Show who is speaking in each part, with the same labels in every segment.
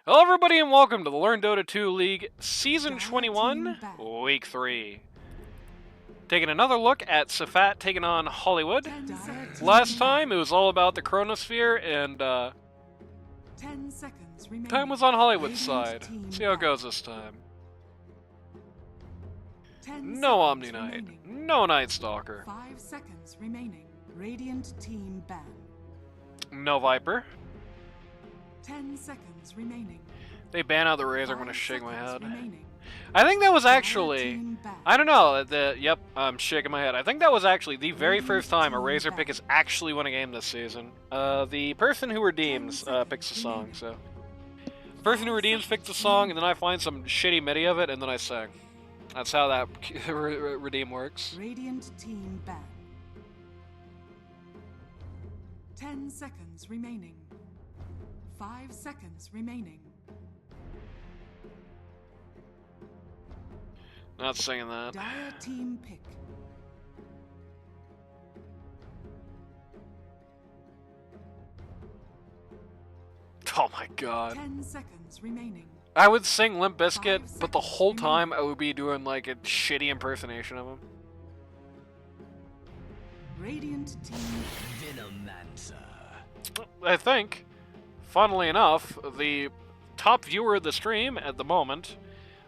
Speaker 1: Hello everybody and welcome to the Learn Dota 2 League Season 21, Week 3. Taking another look at Safat taking on Hollywood. Last time it was all about the Chronosphere and time was on Hollywood's side. See how it goes this time. No Omni Knight, no Night Stalker,
Speaker 2: 5 seconds remaining. Radiant team ban.
Speaker 1: no Viper.
Speaker 2: 10 seconds remaining.
Speaker 1: They ban out the Razor, I'm gonna shake my head.
Speaker 2: Remaining.
Speaker 1: I think that was actually, I don't know, yep, I'm shaking my head. I think that was actually the very first time a Razor pick has actually won a game this season. The person who redeems picks a song, so. The person who redeems picks a song, and then I find some shitty MIDI of it, and then I sing. That's how that redeem works.
Speaker 2: Radiant team ban. 10 seconds remaining. 5 seconds remaining.
Speaker 1: Not singing that.
Speaker 2: Dire team pick.
Speaker 1: Oh my god.
Speaker 2: 10 seconds remaining.
Speaker 1: I would sing Limp Bizkit, but the whole time I would be doing like a shitty impersonation of him.
Speaker 2: Radiant team
Speaker 3: Venomancer.
Speaker 1: I think, funnily enough, the top viewer of the stream at the moment,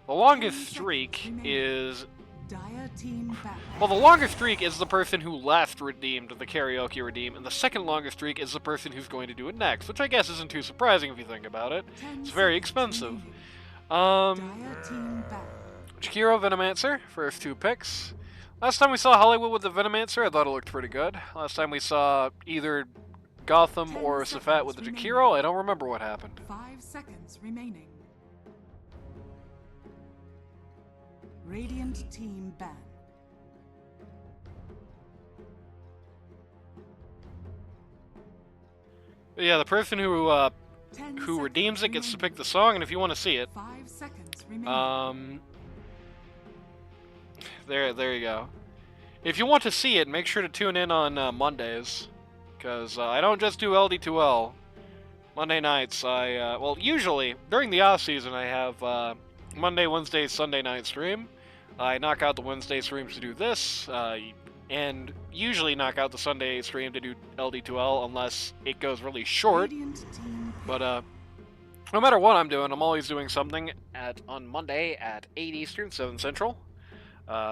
Speaker 1: the longest streak is...
Speaker 2: Dire team ban.
Speaker 1: Well, the longest streak is the person who last redeemed the karaoke redeem, and the second longest streak is the person who's going to do it next, which I guess isn't too surprising if you think about it. It's very expensive.
Speaker 2: Dire team ban.
Speaker 1: Jakiro, Venomancer, first two picks. Last time we saw Hollywood with the Venomancer, I thought it looked pretty good. Last time we saw either Gotham or Safat with the Jakiro, I don't remember what happened.
Speaker 2: 5 seconds remaining. Radiant team ban.
Speaker 1: But yeah, the person who
Speaker 2: 10
Speaker 1: redeems it
Speaker 2: seconds
Speaker 1: gets to
Speaker 2: remaining.
Speaker 1: pick the song, and if you want to see it,
Speaker 2: 5 seconds remaining.
Speaker 1: there you go. If you want to see it, make sure to tune in on Mondays, because I don't just do LD2L. Monday nights, well, usually, during the off-season, I have Monday, Wednesday, Sunday night stream. I knock out the Wednesday streams to do this, and usually knock out the Sunday stream to do LD2L, unless it goes really short.
Speaker 2: Radiant team
Speaker 1: But, no matter what I'm doing, I'm always doing something on Monday at 8 Eastern, 7 Central,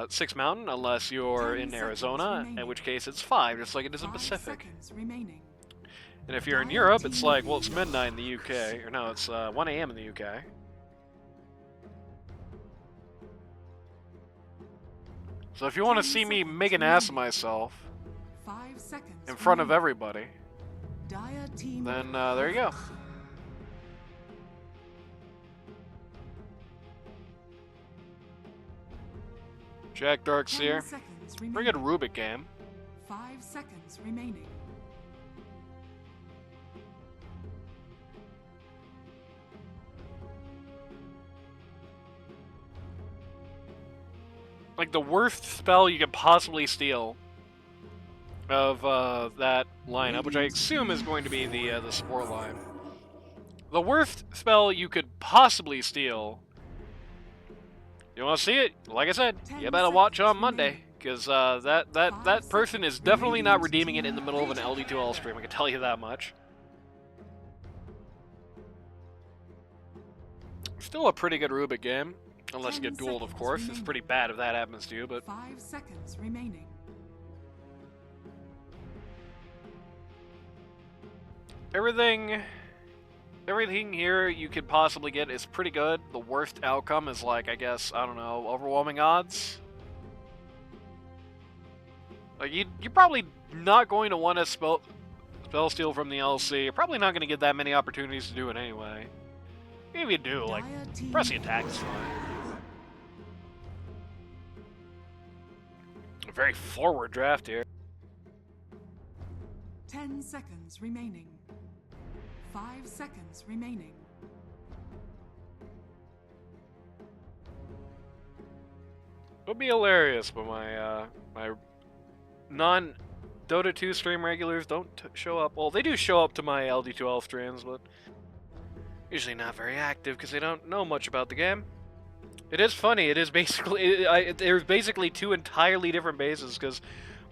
Speaker 1: 6 Mountain, unless you're
Speaker 2: 10
Speaker 1: in
Speaker 2: seconds
Speaker 1: Arizona,
Speaker 2: remaining.
Speaker 1: in which case it's 5, just like it is in
Speaker 2: 5
Speaker 1: Pacific.
Speaker 2: seconds remaining.
Speaker 1: And if you're in Europe, it's like, well, it's midnight in the UK, or no, it's 1 a.m. in the UK. So if you want to
Speaker 2: 10
Speaker 1: see me
Speaker 2: seconds
Speaker 1: make an ass of
Speaker 2: remaining.
Speaker 1: myself
Speaker 2: 5 seconds
Speaker 1: in front of
Speaker 2: remaining.
Speaker 1: everybody,
Speaker 2: Dire team
Speaker 1: then there you go. Jack
Speaker 2: 10
Speaker 1: Darkseer.
Speaker 2: seconds
Speaker 1: Pretty good
Speaker 2: remaining.
Speaker 1: Rubik game.
Speaker 2: 5 seconds remaining.
Speaker 1: Like the worst spell you could possibly steal of that lineup, which I assume is going to be the support line. The worst spell you could possibly steal. You want to see it? Like I said, you better watch on Monday, because that person is definitely not redeeming it in the middle of an LD2L stream. I can tell you that much. Still a pretty good Rubik game, unless you
Speaker 2: 10
Speaker 1: get dueled, of
Speaker 2: seconds
Speaker 1: course. It's
Speaker 2: remaining.
Speaker 1: pretty bad if that happens to you, but
Speaker 2: 5 seconds remaining.
Speaker 1: everything here you could possibly get is pretty good. The worst outcome is like, I guess, I don't know, overwhelming odds. Like, you're probably not going to want to spell steal from the LC. You're probably not going to get that many opportunities to do it anyway. If you do, like,
Speaker 2: Dire team
Speaker 1: press the attack is fine. A very forward draft here.
Speaker 2: 10 seconds remaining. 5 seconds remaining.
Speaker 1: It would be hilarious, but my my non-Dota 2 stream regulars don't show up. Well, they do show up to my LD2L streams, but Usually not very active because they don't know much about the game. It is funny. It is basically there's basically two entirely different bases because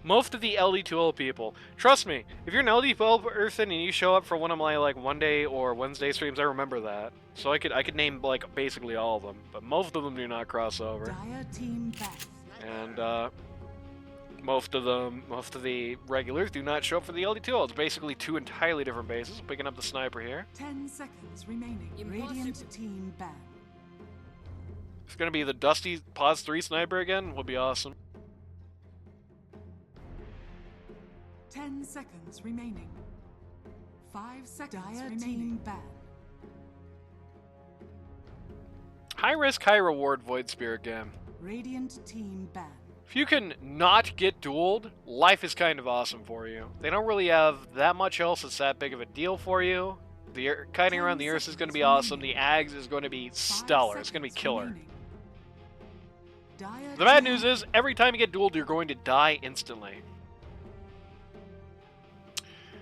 Speaker 1: most of the LD2L people, trust me, if you're an LD12 person and you show up for one of my like Monday or Wednesday streams, I remember that. So I could name like basically all of them, but most of them do not cross over.
Speaker 2: Dire team back.
Speaker 1: And most of the regulars do not show up for the LD2L. It's basically two entirely different bases. Picking up the sniper here.
Speaker 2: 10 seconds remaining. Radiant team ban.
Speaker 1: It's gonna be the Dusty Pause 3 sniper again. Would be awesome.
Speaker 2: 10 seconds remaining. 5 seconds Dire remaining. Team ban.
Speaker 1: High risk, high reward Void Spirit game.
Speaker 2: Radiant team ban.
Speaker 1: If you can not get dueled, life is kind of awesome for you. They don't really have that much else that's that big of a deal for you. The kiting around the Earth is going to be awesome. The Ags is going to be stellar. It's going to be killer. The bad news is, every time you get dueled, you're going to die instantly.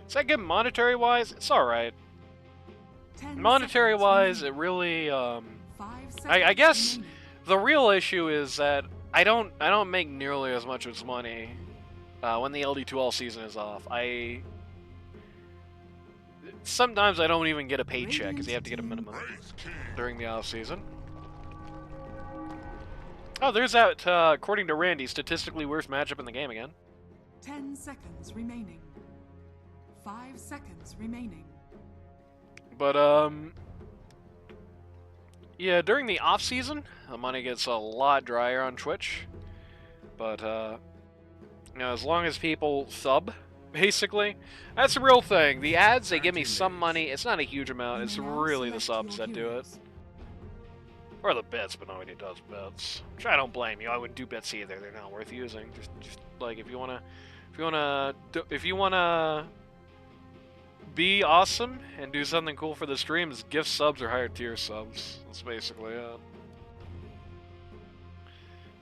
Speaker 1: Is that good monetary-wise? It's alright. Monetary-wise, it really, I guess the real issue is that I don't make nearly as much as money when the LD2L season is off. Sometimes I don't even get a paycheck because you have to get a minimum during the off season. Oh, there's that, according to Randy, statistically worst matchup in the game again.
Speaker 2: 10 seconds remaining. 5 seconds remaining.
Speaker 1: But, yeah, during the off season, the money gets a lot drier on Twitch. But, you know, as long as people sub, basically, that's the real thing. The ads, they give me some money. It's not a huge amount. It's really the subs that do it. Or the bits, but nobody does bits. Which I don't blame you. I wouldn't do bits either. They're not worth using. Just like if you wanna be awesome and do something cool for the streams, gift subs or higher tier subs. That's basically it.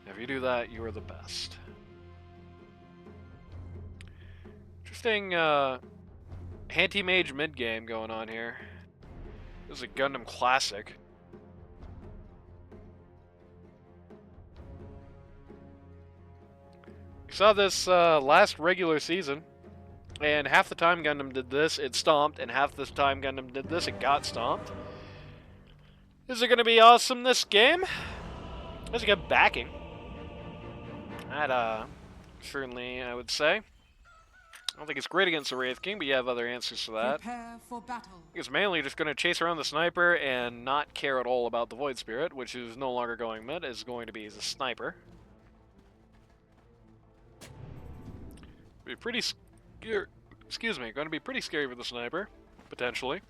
Speaker 1: If you do that, you are the best. Interesting anti-mage mid game going on here. This is a Gundam classic. Saw this last regular season, and half the time Gundam did this, it stomped, and half the time Gundam did this, it got stomped. Is it going to be awesome this game? There's a good backing. That, certainly, I would say. I don't think it's great against the Wraith King, but you have other answers to that.
Speaker 2: Prepare for battle.
Speaker 1: It's mainly just going to chase around the sniper and not care at all about the Void Spirit, which is no longer going mid, is going to be the sniper. Be pretty scary. Excuse me, going to be pretty scary for the sniper, potentially.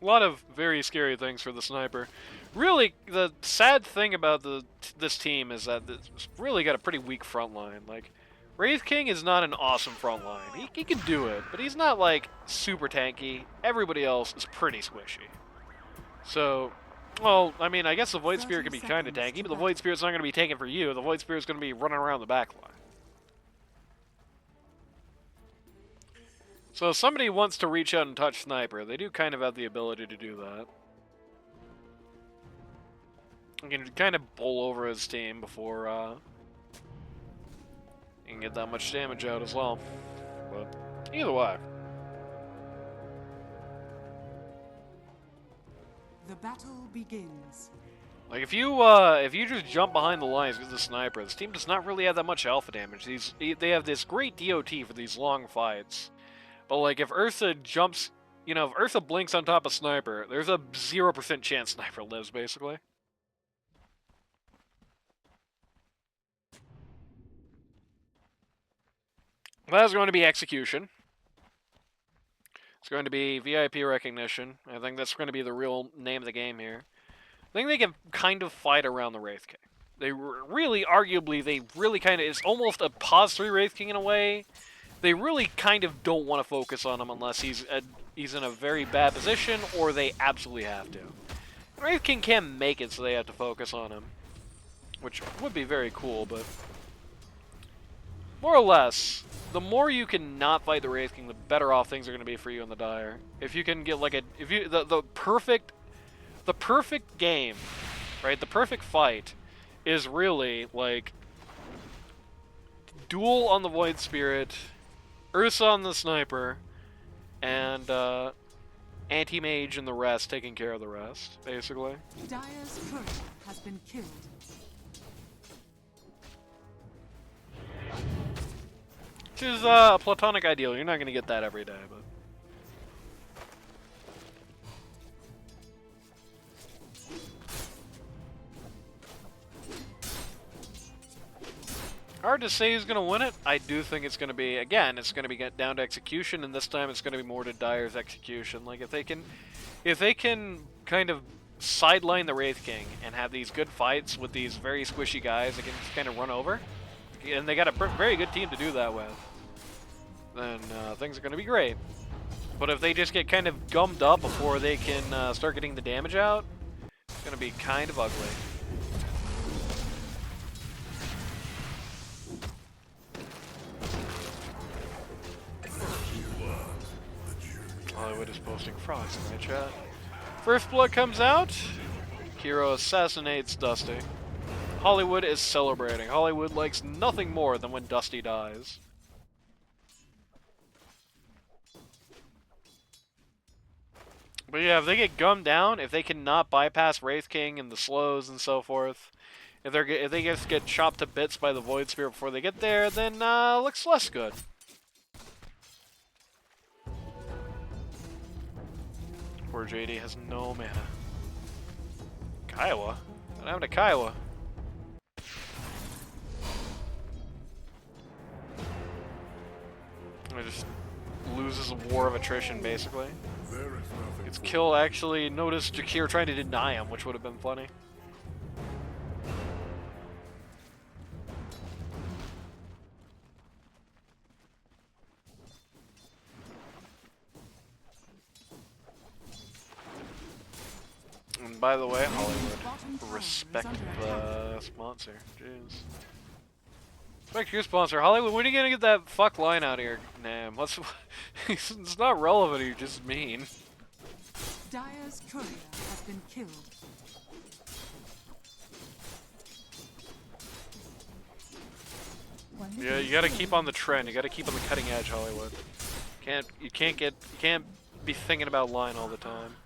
Speaker 1: A lot of very scary things for the sniper. Really, the sad thing about this team is that it's really got a pretty weak front line. Like, Wraith King is not an awesome front line. He can do it, but he's not like super tanky. Everybody else is pretty squishy. So, well, I mean, I guess the Void Spirit can be kind of tanky, but the Void Spirit's not going to be taken for you. The Void Spirit's going to be running around the back line. So if somebody wants to reach out and touch Sniper, they do kind of have the ability to do that. You can kind of bowl over his team before you can get that much damage out as well. But either way.
Speaker 2: The battle begins.
Speaker 1: Like if you just jump behind the lines with the Sniper, this team does not really have that much alpha damage. They have this great DOT for these long fights. But, like, if Ursa jumps, you know, if Ursa blinks on top of Sniper, there's a 0% chance Sniper lives, basically. That's going to be execution. It's going to be VIP recognition. I think that's going to be the real name of the game here. I think they can kind of fight around the Wraith King. They really, arguably, they really kind of, it's almost a pause 3 Wraith King in a way. They really kind of don't want to focus on him unless he's in a very bad position or they absolutely have to. Wraith King can make it so they have to focus on him, which would be very cool, but more or less, the more you can not fight the Wraith King, the better off things are going to be for you in the Dire. If you can get like the perfect game, right? The perfect fight is really like Duel on the Void Spirit, Ursa on the Sniper, and Anti-Mage and the rest taking care of the rest, basically.
Speaker 2: Dire's courier has been killed.
Speaker 1: Which is a platonic ideal. You're not going to get that every day, but... hard to say who's going to win it. I do think it's going to be, again, it's going to be get down to execution, and this time it's going to be more to Dire's execution. Like, if they can kind of sideline the Wraith King and have these good fights with these very squishy guys that can just kind of run over, and they got a very good team to do that with, then things are going to be great. But if they just get kind of gummed up before they can start getting the damage out, it's going to be kind of ugly. Hollywood is posting frogs in my chat. First Blood comes out. Hero assassinates Dusty. Hollywood is celebrating. Hollywood likes nothing more than when Dusty dies. But yeah, if they get gummed down, if they cannot bypass Wraith King and the slows and so forth, if they just get chopped to bits by the Void Spear before they get there, then looks less good. Poor JD has no mana. Kyhua? What happened to Kyhua? It just loses a war of attrition, basically. Gets killed, actually. Notice Jakir trying to deny him, which would have been funny. And by the way, Hollywood, respect the sponsor. Jeez. Respect your sponsor. Hollywood, when are you gonna get that fuck line out of here? Nah, it's not relevant, you're just mean.
Speaker 2: Dire's courier has been killed.
Speaker 1: Yeah, you gotta keep on the trend. You gotta keep on the cutting edge, Hollywood. You can't be thinking about line all the time.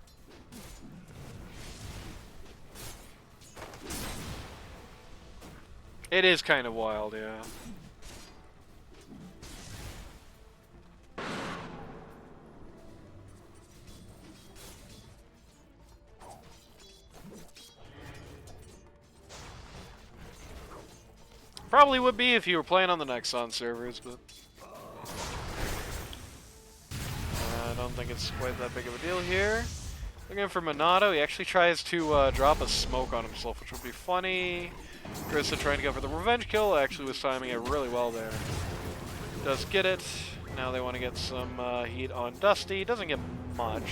Speaker 1: It is kind of wild, yeah. Probably would be if you were playing on the Nexon servers, but I don't think it's quite that big of a deal here. Looking for Minato, he actually tries to drop a smoke on himself, which would be funny. Krista trying to go for the revenge kill, actually was timing it really well there. Does get it. Now they want to get some heat on Dusty. Doesn't get much.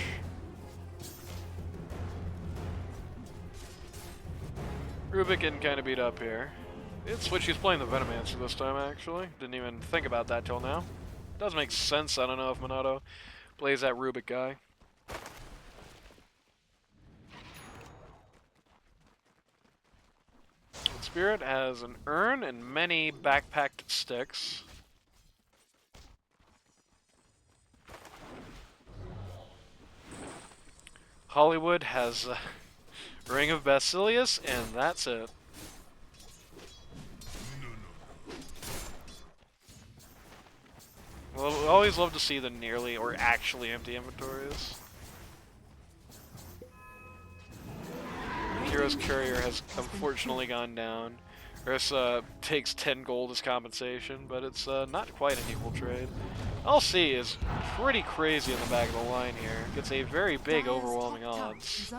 Speaker 1: Rubik getting kind of beat up here. It's what she's playing the Venomancer this time, actually. Didn't even think about that till now. Does make sense. I don't know if Minato plays that Rubik guy. Spirit has an urn and many backpacked sticks. Hollywood has a Ring of Basilius, and that's it. Well, we always love to see the nearly or actually empty inventories. Hero's Courier has unfortunately gone down. Ursa takes 10 gold as compensation, but it's not quite an equal trade. LC is pretty crazy in the back of the line here. Gets a very big, overwhelming odds.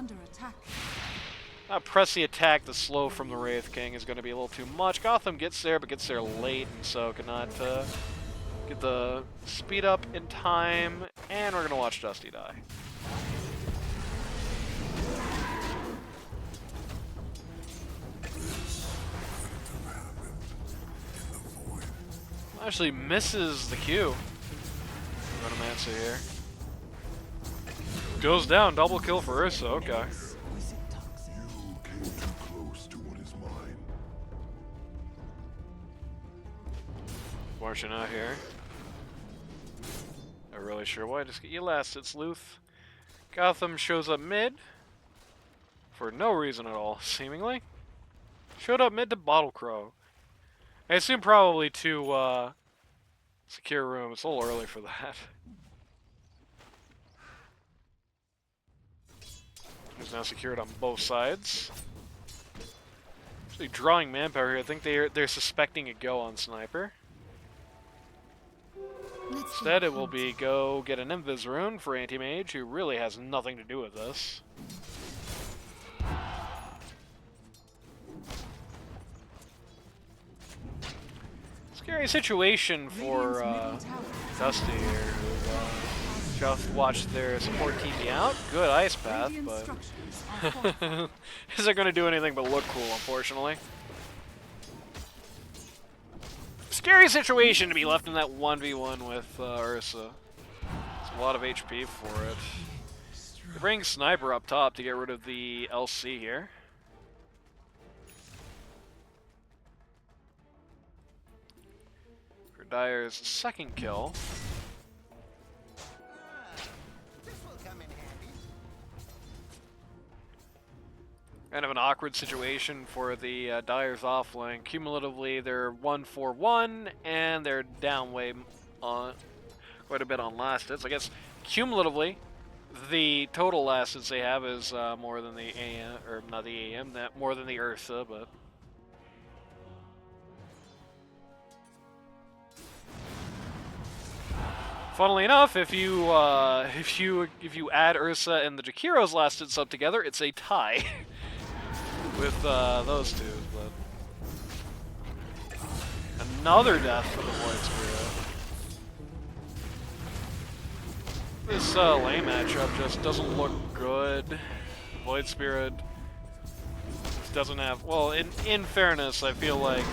Speaker 1: Press the attack, the slow from the Wraith King is going to be a little too much. Gotham gets there, but gets there late, and so cannot get the speed up in time. And we're going to watch Dusty die. Actually misses the Q. Rotomancer here. Goes down, double kill for Ursa, okay.
Speaker 3: You came too close to what is mine.
Speaker 1: Fortunate here. Not really sure why. Just get you last. It's Luth. Gotham shows up mid. For no reason at all, seemingly. Showed up mid to Bottle Crow. I assume probably to secure room. It's a little early for that. He's now secured on both sides. Actually drawing manpower here. I think they're suspecting a go on Sniper. Instead, it will be go get an Invis rune for Anti-Mage, who really has nothing to do with this. Scary situation for Dusty here, who just watched their support TP out. Good ice path, but isn't going to do anything but look cool, unfortunately. Scary situation to be left in that 1v1 with Ursa. It's a lot of HP for it. They bring Sniper up top to get rid of the LC here. For Dire's second kill. Kind of an awkward situation for the Dire's offlane. Cumulatively, they're 1-4-1, and they're down way on quite a bit on last hits. I guess cumulatively, the total last hits they have is more than the AM, or not the AM, more than the Ursa, but. Funnily enough, if you add Ursa and the Jakiro's last hits up together, it's a tie. With those two, but another death for the Void Spirit. This lane matchup just doesn't look good. Void Spirit doesn't have. Well, in fairness, I feel like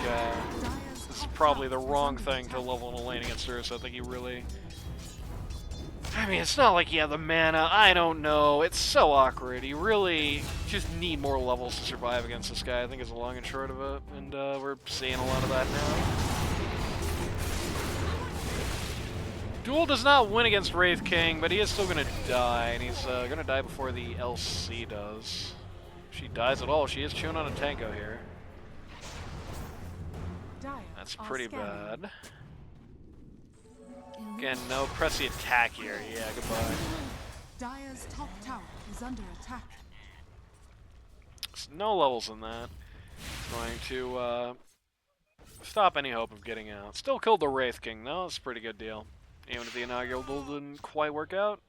Speaker 1: this is probably the wrong thing to level in a lane against Ursa. I think he really. I mean, it's not like he had the mana, I don't know, it's so awkward. You really just need more levels to survive against this guy, I think is the long and short of it, and we're seeing a lot of that now. Duel does not win against Wraith King, but he is still going to die, and he's going to die before the LC does. If she dies at all, she is chewing on a Tango here. That's pretty bad. Again, no press the attack here. Yeah, goodbye.
Speaker 2: Dire's top tower is under attack.
Speaker 1: There's no levels in that. Going to stop any hope of getting out. Still killed the Wraith King, though. It's a pretty good deal. Even if the inaugural duel didn't quite work out.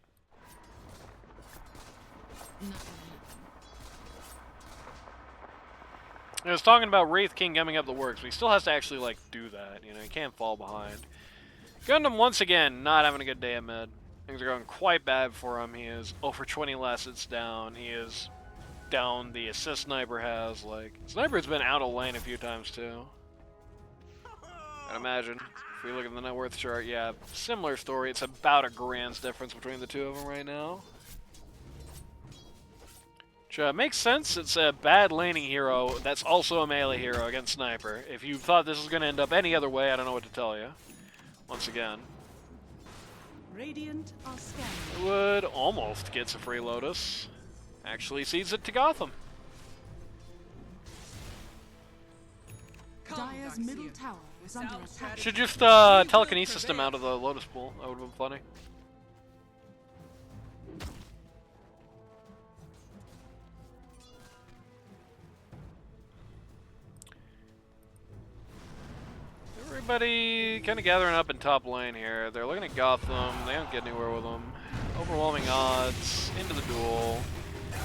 Speaker 1: I was talking about Wraith King coming up the works, but he still has to actually, like, do that. You know, he can't fall behind. Gundam, once again, not having a good day at mid. Things are going quite bad for him. He is 0 for 20 last hits down. He is down the assist Sniper has. Like, Sniper's been out of lane a few times, too. I'd imagine. If we look at the net worth chart, yeah, similar story. It's about a grand's difference between the two of them right now. Which makes sense. It's a bad laning hero that's also a melee hero against Sniper. If you thought this was going to end up any other way, I don't know what to tell you. Once again.
Speaker 2: Radiant are scanning.
Speaker 1: Would almost gets a free Lotus. Actually sees it to Gotham.
Speaker 2: Dire's middle tower is under attack.
Speaker 1: Should just telekinesis him out of the Lotus pool. That would have been funny. Everybody kind of gathering up in top lane here. They're looking at Gotham. They don't get anywhere with them. Overwhelming odds. Into the duel.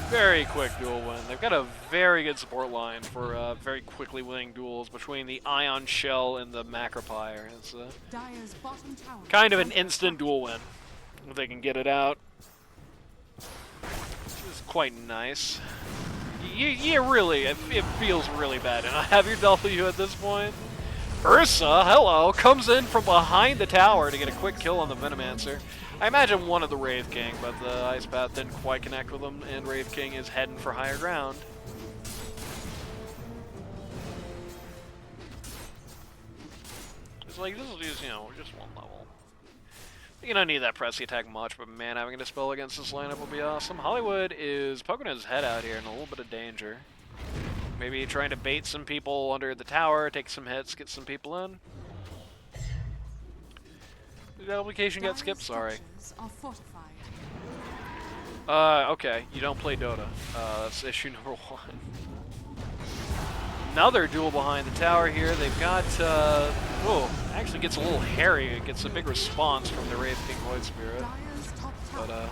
Speaker 1: Very quick duel win. They've got a very good support line for very quickly winning duels between the Ion Shell and the Macropyre. It's
Speaker 2: Dire's bottom tower
Speaker 1: kind of an instant duel win if they can get it out. Which is quite nice. You really, it feels really bad to not have your W at this point. Ursa, hello, comes in from behind the tower to get a quick kill on the Venomancer. I imagine one of the Wraith King, but the Ice Path didn't quite connect with him, and Wraith King is heading for higher ground. It's like, this is, you know, just one level. You don't need that pressy attack much, but man, having a Dispel against this lineup would be awesome. Hollywood is poking his head out here in a little bit of danger. Maybe trying to bait some people under the tower, take some hits, get some people in. Did the application get skipped? Sorry. Okay, you don't play Dota. That's issue number 1. Another duel behind the tower here. They've got, oh, actually gets a little hairy. It gets a big response from the Wraith King Void Spirit. But,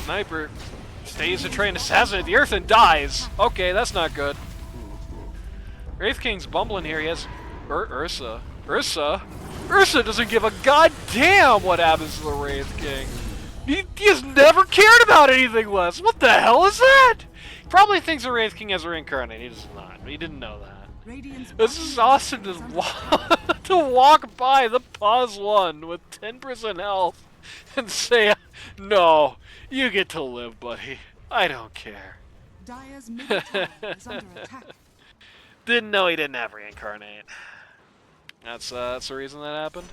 Speaker 1: Sniper stays to try and assassinate the earth and dies. Okay, that's not good. Wraith King's bumbling here. He has Ursa. Ursa doesn't give a goddamn what happens to the Wraith King. He has never cared about anything less. What the hell is that? He probably thinks the Wraith King has reincarnated. He does not. He didn't know that. This is awesome to to walk by the pause one with 10% health and say, no, you get to live, buddy. I don't care.
Speaker 2: Dire's middle tower is under attack.
Speaker 1: Didn't know he didn't have reincarnate. That's the reason that happened.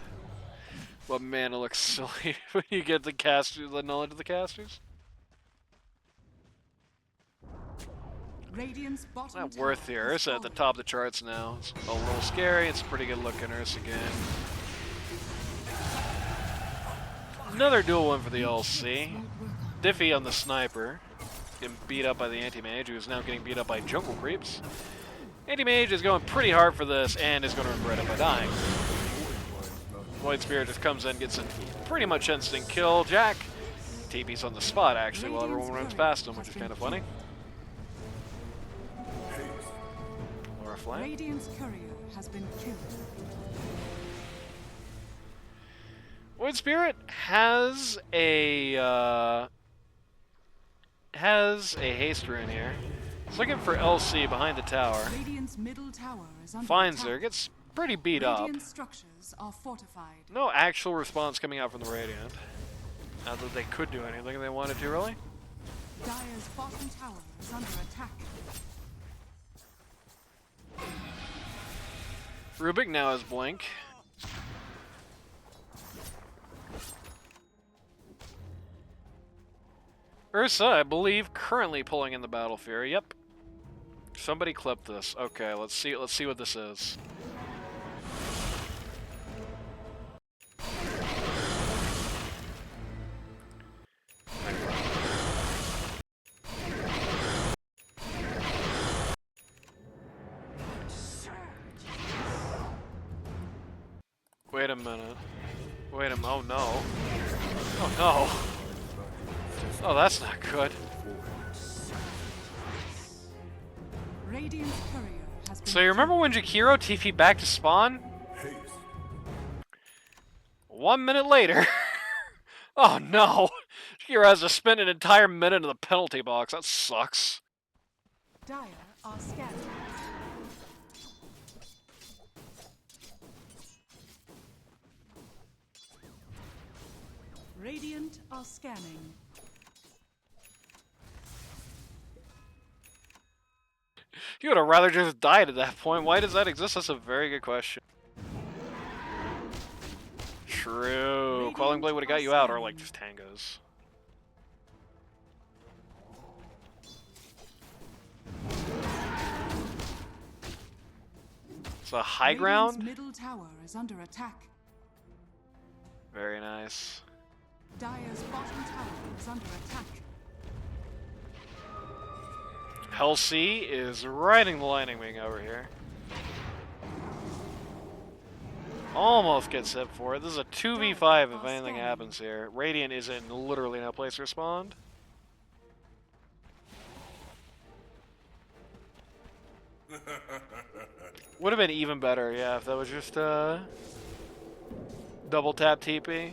Speaker 1: But man, it looks silly when you get the casters, the knowledge of the casters.
Speaker 2: Radiant's bottom
Speaker 1: Not worth the
Speaker 2: tower is
Speaker 1: Ursa at the
Speaker 2: falling.
Speaker 1: top of the charts now. It's a little scary. It's a pretty good looking Ursa again. Another dual win for the LC. Diffie on the sniper. Getting beat up by the anti-mage, who is now getting beat up by jungle creeps. Anti-mage is going pretty hard for this and is going to regret it by dying. Void Spirit just comes in, gets a pretty much instant kill. Jack TP's on the spot actually while everyone runs past him, which is kind of funny. Or a flank.
Speaker 2: Radiant's courier has been killed.
Speaker 1: Void Spirit has a haste rune here. He's looking for LC behind the tower.
Speaker 2: Radiant's middle tower is under
Speaker 1: Finds
Speaker 2: attack.
Speaker 1: her, gets pretty beat up.
Speaker 2: Radiant structures are fortified.
Speaker 1: No actual response coming out from the Radiant. Not that they could do anything if they wanted to, really.
Speaker 2: Dire's bottom tower is under attack.
Speaker 1: Rubik now has Blink. Ursa, I believe, currently pulling in the Battle Fury. Yep. Somebody clip this. Okay, let's see what this is. Wait a minute. Wait a minute. Oh no. Oh no. Oh, that's not good.
Speaker 2: Radiant's courier has been
Speaker 1: So you remember when Jakiro TP back to spawn? 1 minute later. Oh no. Jakiro has to spend an entire minute in the penalty box. That sucks.
Speaker 2: Dire are scattered. Radiant are scanning.
Speaker 1: You would have rather just died at that point. Why does that exist? That's a very good question. True. Quelling Blade would have got you out, or like just tangos. So high
Speaker 2: Radiant's
Speaker 1: ground?
Speaker 2: middle tower is under attack.
Speaker 1: Very nice.
Speaker 2: Dire's bottom tower is under attack.
Speaker 1: Hellsea is riding the lightning wing over here. Almost gets hit for it. This is a 2v5 if anything happens here. Radiant is in literally no place to respond. Would have been even better, yeah, if that was just double tap TP.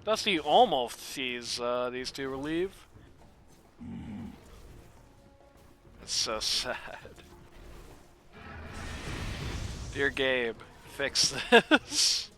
Speaker 1: Dusty almost sees these two relieve. It's so sad. Dear Gabe, fix this.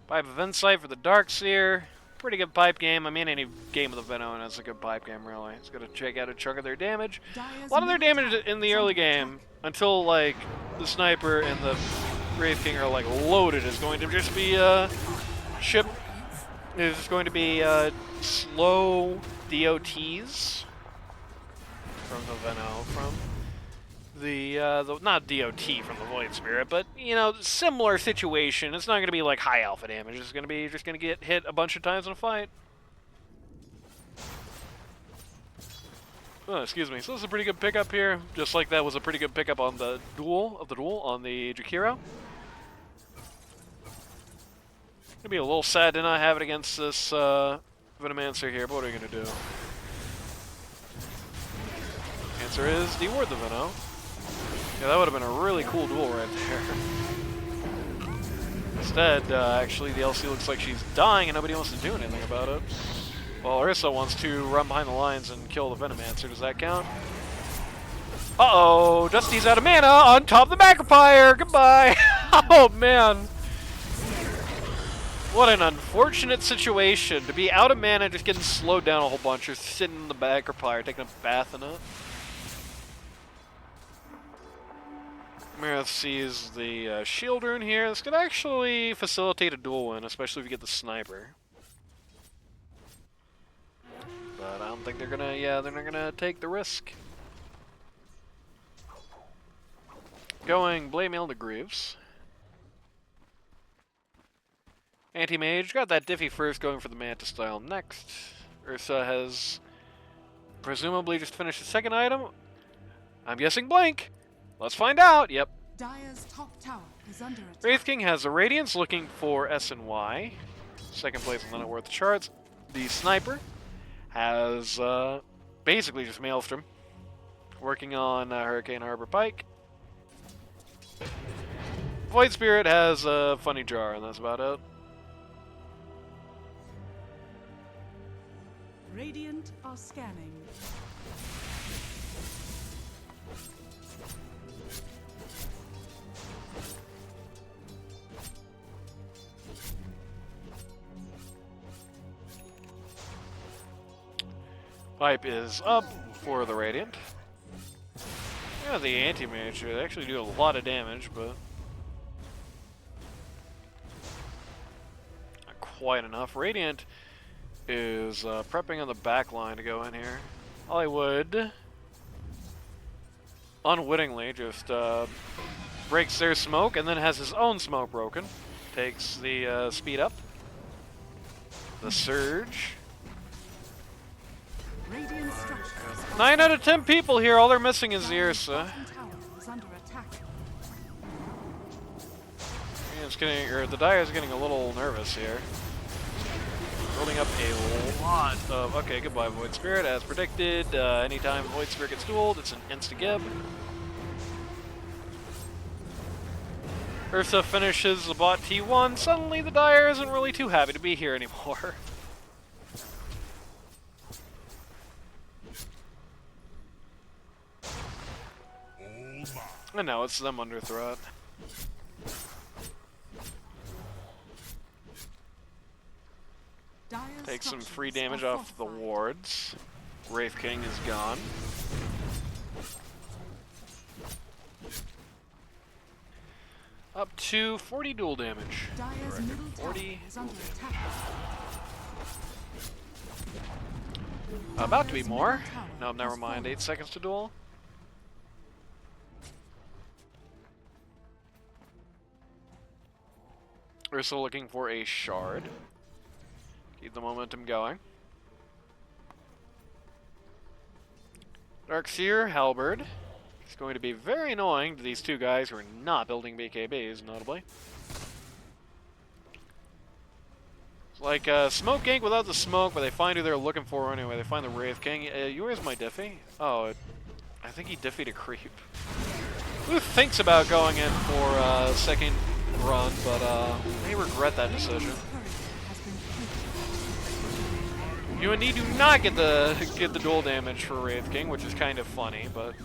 Speaker 1: Pipe of Insight for the Darkseer. Pretty good pipe game. I mean, any game with a Venom is a good pipe game, really. It's going to check out a chunk of their damage. A lot of their damage in the early game, until, like, the Sniper and the Wraith King are, like, loaded, is going to just be, ship is going to be, slow DOTs from the Venom, from the not DOT from the Void Spirit, but, you know, similar situation. It's not going to be like high alpha damage. It's going to be just going to get hit a bunch of times in a fight. Oh, excuse me. So this is a pretty good pickup here. Just like that was a pretty good pickup on the duel on the Jakiro. Gonna be a little sad to not have it against this Venomancer here, but what are you gonna do? Answer is deward the Venom. Yeah, that would have been a really cool duel right there. Instead, actually, the LC looks like she's dying and nobody wants to do anything about it. Well, Ursa wants to run behind the lines and kill the Venomancer. Does that count? Uh-oh! Dusty's out of mana on top of the Magnifier! Goodbye! Oh, man! What an unfortunate situation. To be out of mana, just getting slowed down a whole bunch, or sitting in the Magnifier, taking a bath in it. Marith sees the shield rune here. This could actually facilitate a duel win, especially if you get the Sniper. But I don't think they're gonna, they're not gonna take the risk. Going Blade Mail to Greaves. Anti-Mage, got that Diffie first, going for the Mantis style next. Ursa has presumably just finished the second item. I'm guessing blank. Let's find out. Yep.
Speaker 2: Dire's top tower is under attack.
Speaker 1: Wraith King has the Radiance looking for S and Y. Second place on the net worth charts. The Sniper has basically just Maelstrom. Working on Hurricane Harbor Pike. Void Spirit has a Funny Jar, and that's about it.
Speaker 2: Radiant are scanning.
Speaker 1: Pipe is up for the Radiant. Yeah, the Anti-Mage, they actually do a lot of damage, but not quite enough. Radiant is prepping on the back line to go in here. Hollywood unwittingly just breaks their smoke and then has his own smoke broken. Takes the speed up. The Surge.
Speaker 2: Radiant structures.
Speaker 1: 9 out of 10 people here, all they're missing is the Ursa.
Speaker 2: Bottom tower is under attack.
Speaker 1: It's getting, or the Dire is getting a little nervous here. Building up a lot of... Okay, goodbye, Void Spirit. As predicted, anytime Void Spirit gets dueled, it's an insta-gib. Ursa finishes the bot T1. Suddenly, the Dire isn't really too happy to be here anymore. And now it's them under threat.
Speaker 2: Dire's
Speaker 1: Take some
Speaker 2: structures
Speaker 1: free damage
Speaker 2: are
Speaker 1: off the
Speaker 2: fortified.
Speaker 1: wards. Wraith King is gone. Up to 40 dual damage.
Speaker 2: Dire's middle tower
Speaker 1: 40
Speaker 2: is under attack.
Speaker 1: About to be
Speaker 2: Dire's
Speaker 1: more.
Speaker 2: middle tower
Speaker 1: No, never
Speaker 2: has
Speaker 1: mind.
Speaker 2: fallen.
Speaker 1: 8 seconds to duel. We're still looking for a shard. Keep the momentum going. Darkseer, Halberd. It's going to be very annoying to these two guys who are not building BKBs, notably. It's like Smoke Gank without the smoke, but they find who they're looking for anyway. They find the Wraith King. Where's my Diffie? Oh, I think he Diffied a creep. Who thinks about going in for second run, but may regret that decision. UND do not get the dual damage for Wraith King, which is kind of funny, but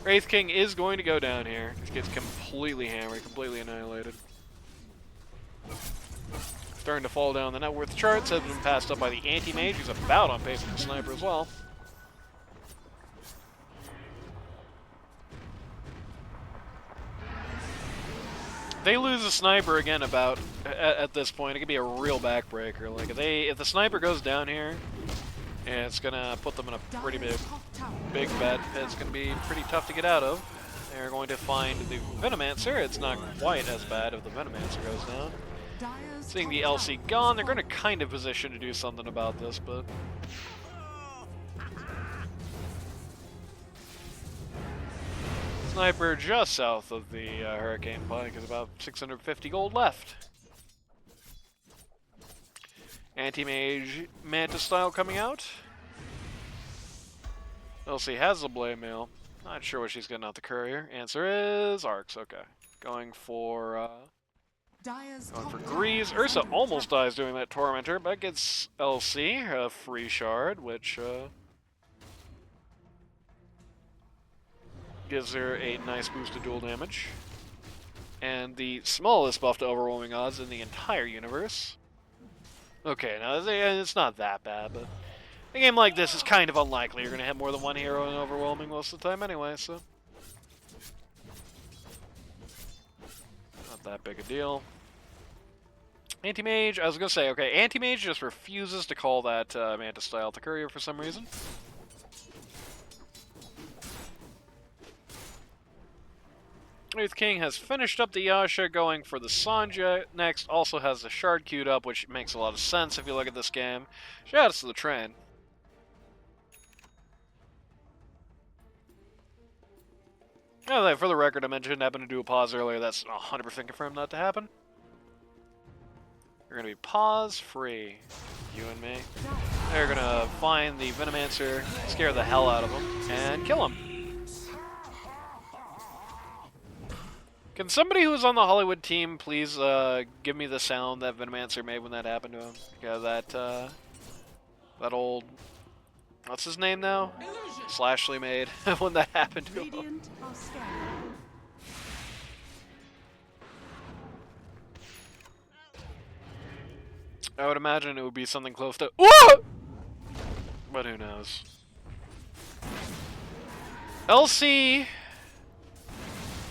Speaker 1: Wraith King is going to go down here. Just gets completely hammered, completely annihilated. Starting to fall down the net worth charts, has been passed up by the anti-mage, who's about on pace with the sniper as well. They lose a sniper again at this point, it could be a real backbreaker. Like if the sniper goes down here, and it's gonna put them in a pretty big bet. It's gonna be pretty tough to get out of. They're going to find the Venomancer. It's not quite as bad if the Venomancer goes down. Seeing the LC gone, they're going to kind of position to do something about this, but sniper just south of the Hurricane Pike is about 650 gold left. Anti-mage Mantis style coming out. LC has the blade mail. Not sure what she's getting out the courier. Answer is Arcs. Okay, going for Grease. Ursa almost dies doing that Tormentor, but gets LC a free shard, which gives her a nice boost to dual damage. And the smallest buff to overwhelming odds in the entire universe. Okay, now it's not that bad, but a game like this is kind of unlikely. You're going to have more than one hero in overwhelming most of the time anyway, so not that big a deal. Anti-mage, I was going to say, okay, Anti-mage just refuses to call that Mantis style to courier for some reason. Wraith King has finished up the Yasha, going for the Sanja next. Also has the Shard queued up, which makes a lot of sense if you look at this game. Shoutouts to the train. Oh, for the record, I mentioned happened to do a pause earlier. That's 100% confirmed not to happen. We're going to be pause free, you and me. They're going to find the Venomancer, scare the hell out of him, and kill him. Can somebody who was on the Hollywood team please give me the sound that Venomancer made when that happened to him? Yeah, that old, what's his name now? Slashley made when that happened to him. I would imagine it would be something close to whoa! But who knows? LC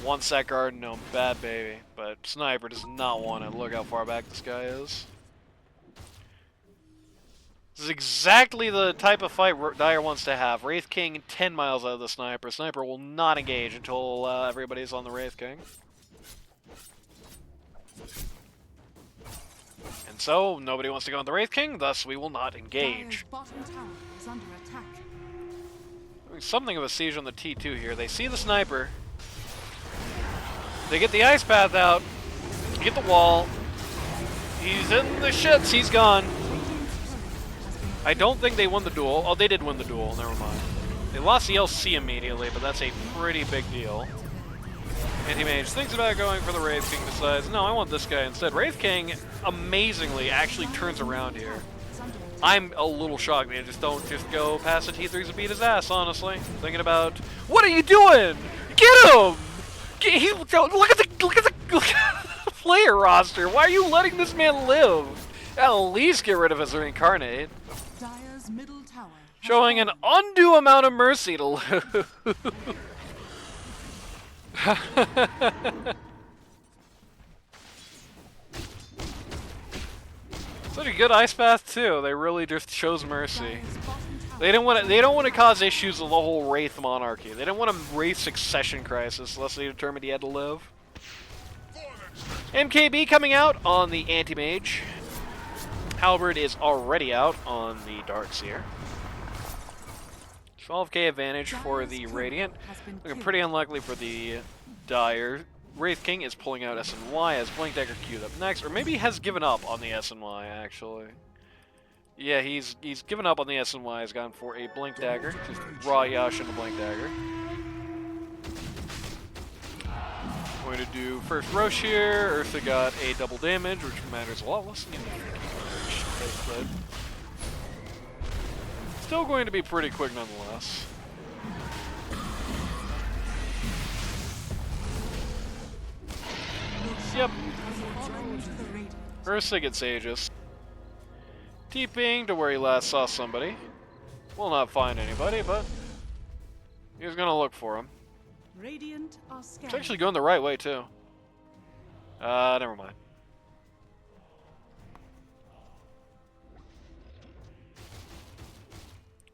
Speaker 1: wants that garden gnome, bad baby, but Sniper does not want it. Look how far back this guy is. This is exactly the type of fight Dyer wants to have. Wraith King 10 miles out of the Sniper. Sniper will not engage until everybody's on the Wraith King. And so, nobody wants to go on the Wraith King, thus we will not engage. Doing something of a siege on the T2 here. They see the Sniper. They get the Ice Path out. Get the wall. He's in the shits. He's gone. I don't think they won the duel. Oh, they did win the duel. Never mind. They lost the LC immediately, but that's a pretty big deal. Anti-Mage thinks about going for the Wraith King, decides, no, I want this guy instead. Wraith King, amazingly, actually turns around here. I'm a little shocked they just don't just go past the T3s and beat his ass, honestly. Thinking about, what are you doing? Get him! Look at the player roster. Why are you letting this man live? At least get rid of his reincarnate. Showing an undue amount of mercy to lose. Such a good ice path too. They really just chose mercy. They don't want to cause issues with the whole Wraith monarchy. They didn't want a Wraith succession crisis unless they determined he had to live. MKB coming out on the Anti-Mage. Halberd is already out on the Darkseer. 12k advantage for the Radiant. Looking pretty unlikely for the Dire. Wraith King is pulling out SNY as Blink Dagger queued up next, or maybe he has given up on the SNY actually. Yeah, he's given up on the SNY, has gone for a Blink Dagger. Just raw Yash and a Blink Dagger. Going to do first Roche here. Ursa got a double damage, which matters a lot less than the still going to be pretty quick nonetheless. Yep. Ursa gets Aegis. TPing to where he last saw somebody. Will not find anybody, but he's gonna look for him.
Speaker 2: Radiant are
Speaker 1: It's
Speaker 2: scanning.
Speaker 1: actually going the right way too. Never mind.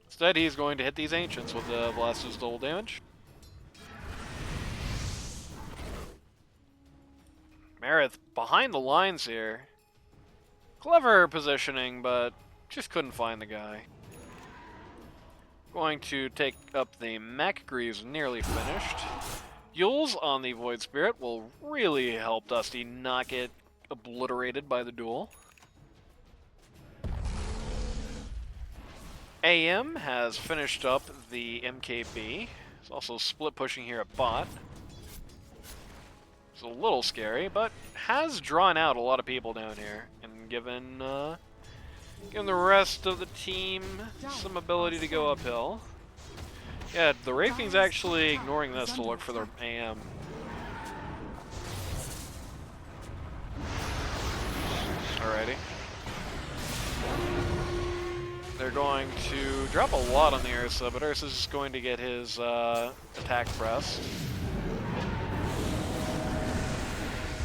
Speaker 1: Instead, he's going to hit these ancients with the Blast's double damage. Marith behind the lines here. Clever positioning, but just couldn't find the guy. Going to take up the mech. Greaves nearly finished. Yules on the Void Spirit will really help Dusty not get obliterated by the duel. AM has finished up the MKB. He's also split pushing here at bot. It's a little scary, but has drawn out a lot of people down here and given the rest of the team some ability to go uphill. Yeah, the Wraith King's actually ignoring this to look for their AM. Alrighty. They're going to drop a lot on the Ursa, but Ursa's just going to get his attack pressed.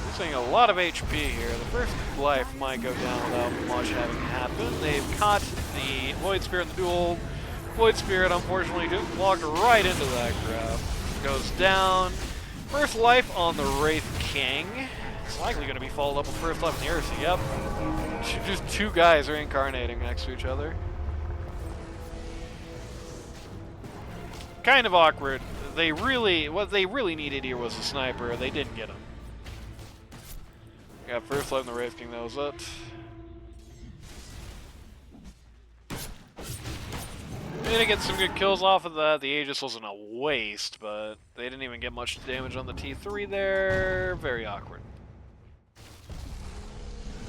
Speaker 1: Losing a lot of HP here. The first life might go down without much having happened. They've caught the Void Spirit in the duel. Void Spirit, unfortunately, just logged right into that grab. Goes down. First life on the Wraith King. It's likely going to be followed up with first life on the Ursa. Yep. Just two guys reincarnating next to each other. Kind of awkward. What they really needed here was a sniper. They didn't get him. Got first life on the Wraith King, that was it. They did get some good kills off of that. The Aegis wasn't a waste, but they didn't even get much damage on the T3 there. Very awkward.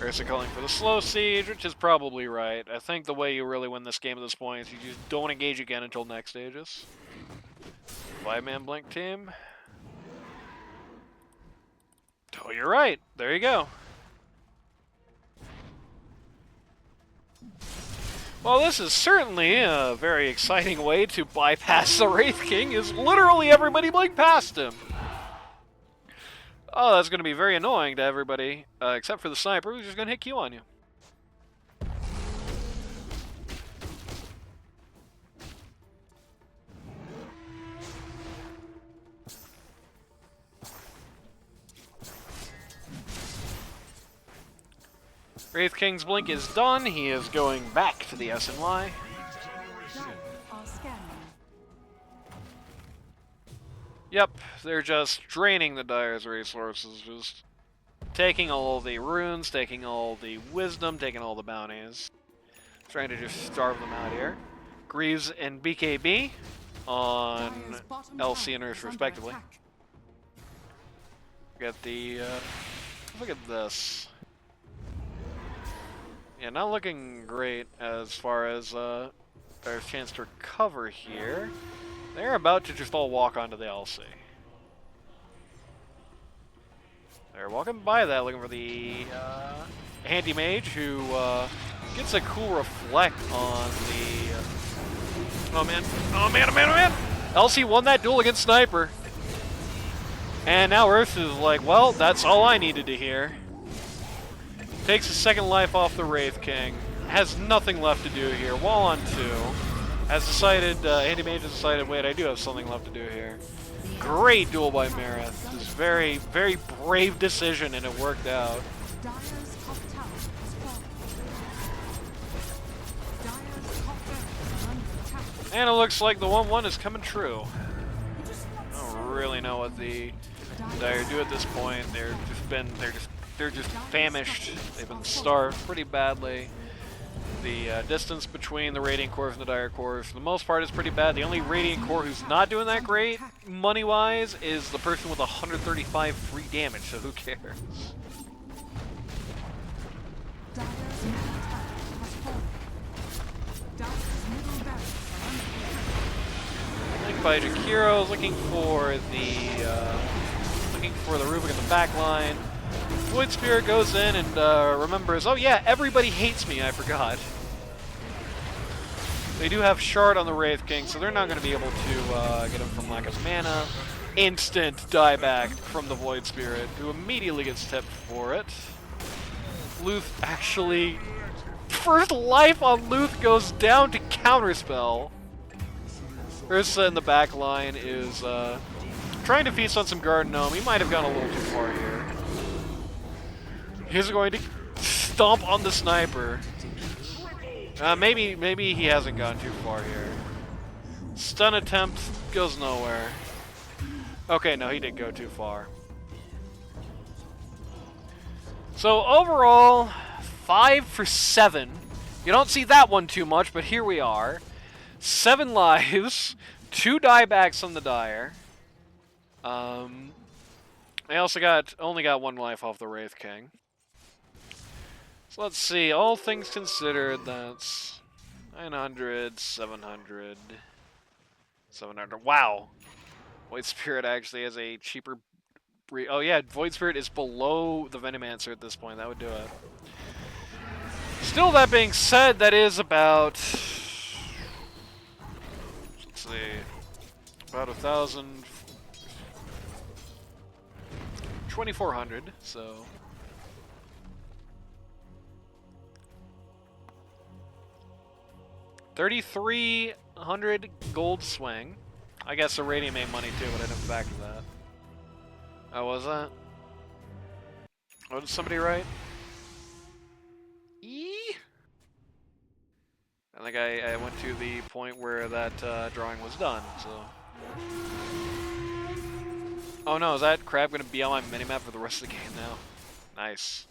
Speaker 1: Ursa calling for the slow siege, which is probably right. I think the way you really win this game at this point is you just don't engage again until next Aegis. 5-man blink team. Oh, you're right. There you go. Well, this is certainly a very exciting way to bypass the Wraith King, is literally everybody blink past him. Oh, that's going to be very annoying to everybody, except for the sniper, who's just going to hit Q on you. Wraith King's blink is done. He is going back to the SNY. Yep, they're just draining the Dire's resources, just taking all the runes, taking all the wisdom, taking all the bounties. Trying to just starve them out here. Greaves and BKB on LC and Earth respectively. Got the, look at this. Yeah, not looking great as far as there's a chance to recover here. They're about to just all walk onto the LC. They're walking by that, looking for the handy mage who gets a cool reflect on the. Oh man! Oh man! Oh man! Oh man! LC won that duel against Sniper, and now Earth is like, well, that's all I needed to hear. Takes a second life off the Wraith King. Has nothing left to do here. Wall on 2. Has decided, Andy Mage has decided, wait, I do have something left to do here. Great duel by Marith. This very, very brave decision, and it worked out. And it looks like the 1-1 is coming true. I don't really know what the Dire do at this point. They're just famished. They've been starved pretty badly. The distance between the Radiant Core and the Dire Core, for the most part, is pretty bad. The only Radiant Core who's not doing that great, money-wise, is the person with 135 free damage, so who cares?
Speaker 2: Dire's middle tower has fallen. Dire's middle barracks are under
Speaker 1: Link by Jakiro is looking for the Rubik in the back line. Void Spirit goes in and remembers, oh yeah, everybody hates me, I forgot. They do have Shard on the Wraith King, so they're not going to be able to get him from lack of mana. Instant dieback from the Void Spirit, who immediately gets tipped for it. Luth actually... First life on Luth goes down to Counterspell. Ursa in the back line is trying to feast on some Garden Gnome. He might have gone a little too far here. He's going to stomp on the sniper. Maybe he hasn't gone too far here. Stun attempt goes nowhere. Okay, no, he didn't go too far. So overall, 5 for 7. You don't see that one too much, but here we are. 7 lives, 2 diebacks on the Dire. I also only got 1 life off the Wraith King. So let's see, all things considered, that's 900, 700, 700. Wow! Void Spirit actually has a cheaper... Oh yeah, Void Spirit is below the Venomancer at this point, that would do it. Still, that being said, that is about... Let's see... About 1,000... 2,400, so... 3,300 gold swing. I guess the Radiant made money too, but I didn't factor that. Oh, was that? What did somebody write? I think I went to the point where that drawing was done, so... Oh no, is that crab going to be on my minimap for the rest of the game now? Nice.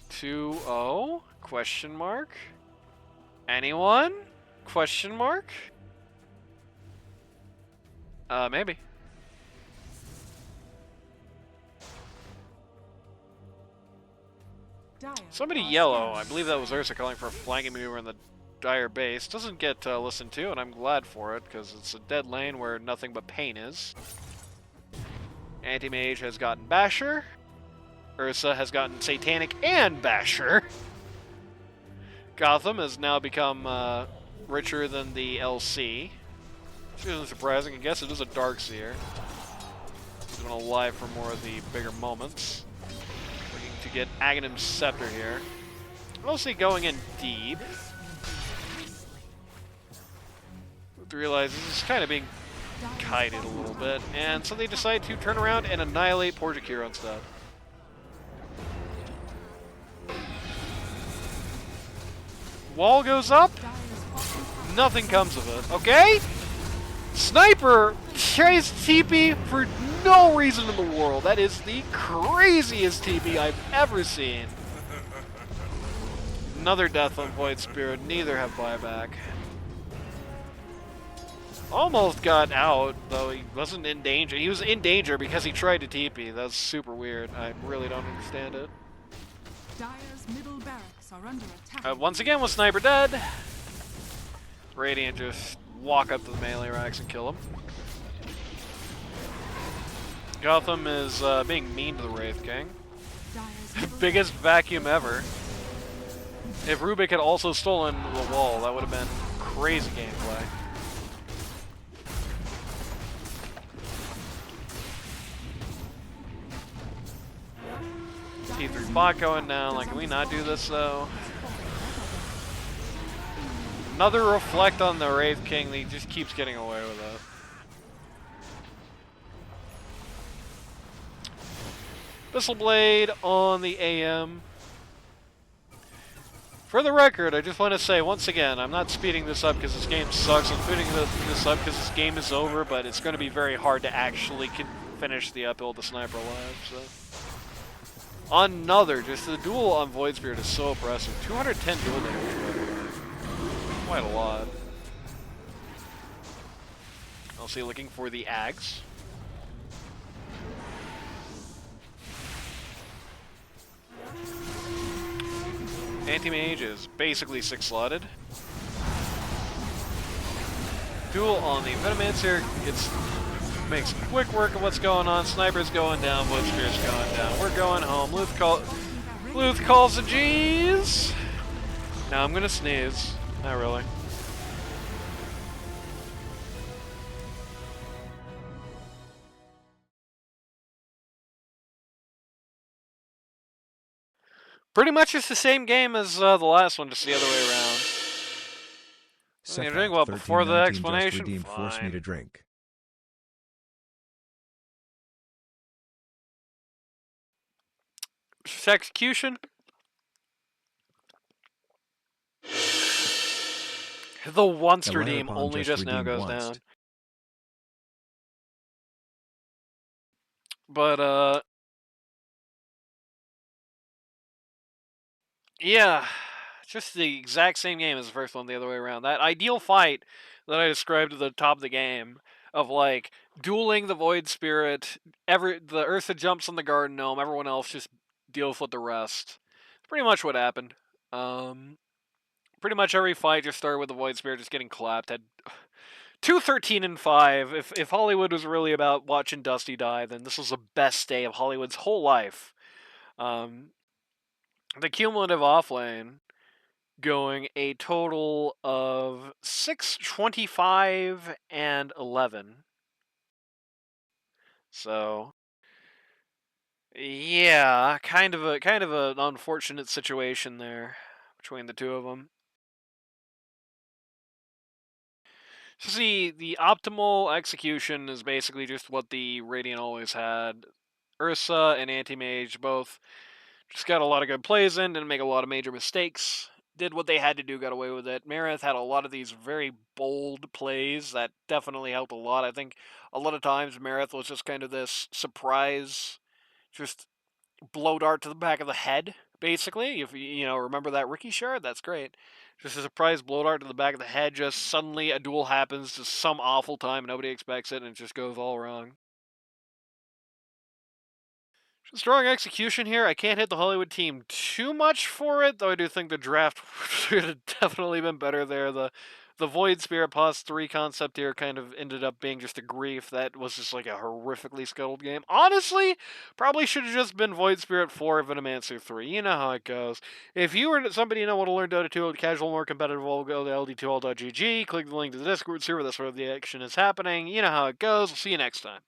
Speaker 1: 2-0? Question mark? Anyone? Question mark? Maybe.
Speaker 2: Dire
Speaker 1: Somebody
Speaker 2: are
Speaker 1: yellow, I
Speaker 2: scarce.
Speaker 1: believe that was Ursa calling for a flanking maneuver in the Dire base. Doesn't get listened to, and I'm glad for it, because it's a dead lane where nothing but pain is. Anti-Mage has gotten Basher. Ursa has gotten Satanic and Basher. Gotham has now become richer than the LC. Which isn't surprising, I guess it is a Darkseer. He's been alive for more of the bigger moments. Looking to get Aghanim's Scepter here. Mostly going in deep. Realize this is kind of being kited a little bit, and so they decide to turn around and annihilate Porjakiro instead. Wall goes up, nothing comes of it, okay? Sniper tries TP for no reason in the world. That is the craziest TP I've ever seen. Another death on Void Spirit, neither have buyback. Almost got out, though he wasn't in danger. He was in danger because he tried to TP. That's super weird. I really don't understand it.
Speaker 2: Dire's middle barracks are under attack.
Speaker 1: Once again, with Sniper dead, Radiant just walk up to the melee racks and kill him. Gotham is being mean to the Wraith King.
Speaker 2: Dire's middle
Speaker 1: Biggest vacuum ever. If Rubik had also stolen the wall, that would have been crazy gameplay. T3 bot going down. Like, can we not do this though? Another reflect on the Wraith King. He just keeps getting away with it. Abyssal Blade on the AM. For the record, I just want to say once again, I'm not speeding this up because this game sucks. I'm speeding this up because this game is over, but it's going to be very hard to actually finish the uphill to Sniper alive. So. Another, just the duel on Void Spirit is so oppressive. 210 duel damage, by the way. Quite a lot. I'll see, looking for the Ags. Anti-Mage is basically 6-slotted. Duel on the Venomancer makes quick work of what's going on. Sniper's going down, Void Spirit's going down. We're going home. Luth calls the G's. Now I'm gonna sneeze. Not really. Pretty much it's the same game as the last one, just the other way around.
Speaker 4: Second,
Speaker 1: drink? Well, before the
Speaker 4: 1319
Speaker 1: explanation,
Speaker 4: just redeemed Force me
Speaker 1: fine.
Speaker 4: to drink.
Speaker 1: Execution. The once
Speaker 4: The
Speaker 1: redeem
Speaker 4: Larapon
Speaker 1: only just now
Speaker 4: redeemed
Speaker 1: goes
Speaker 4: once.
Speaker 1: down. But, yeah, just the exact same game as the first one, the other way around. That ideal fight that I described at the top of the game of, like, dueling the Void Spirit, the Ursa jumps on the Garden Gnome, everyone else just deals with the rest. Pretty much what happened. Pretty much every fight just started with the Void Spirit just getting clapped. Had 213-5. If Hollywood was really about watching Dusty die, then this was the best day of Hollywood's whole life. The cumulative offlane going a total of 625 and 11. So yeah, kind of an unfortunate situation there between the two of them. So see, the optimal execution is basically just what the Radiant always had. Ursa and Anti-Mage both just got a lot of good plays in, didn't make a lot of major mistakes. Did what they had to do, got away with it. Mareth had a lot of these very bold plays that definitely helped a lot. I think a lot of times Mareth was just kind of this surprise, just blow dart to the back of the head, basically. If you remember that Ricky shard, that's great. Just a surprise blow dart to the back of the head, just suddenly a duel happens to some awful time, nobody expects it, and it just goes all wrong. Strong execution here. I can't hit the Hollywood team too much for it, though I do think the draft would have definitely been better there. The Void Spirit plus 3 concept here kind of ended up being just a grief. That was just like a horrifically scuttled game. Honestly, probably should have just been Void Spirit 4, Venomancer 3. You know how it goes. If you or somebody want to learn Dota 2 casual, more competitive, go to ld2l.gg, click the link to the Discord server, that's where the action is happening. You know how it goes. We'll see you next time.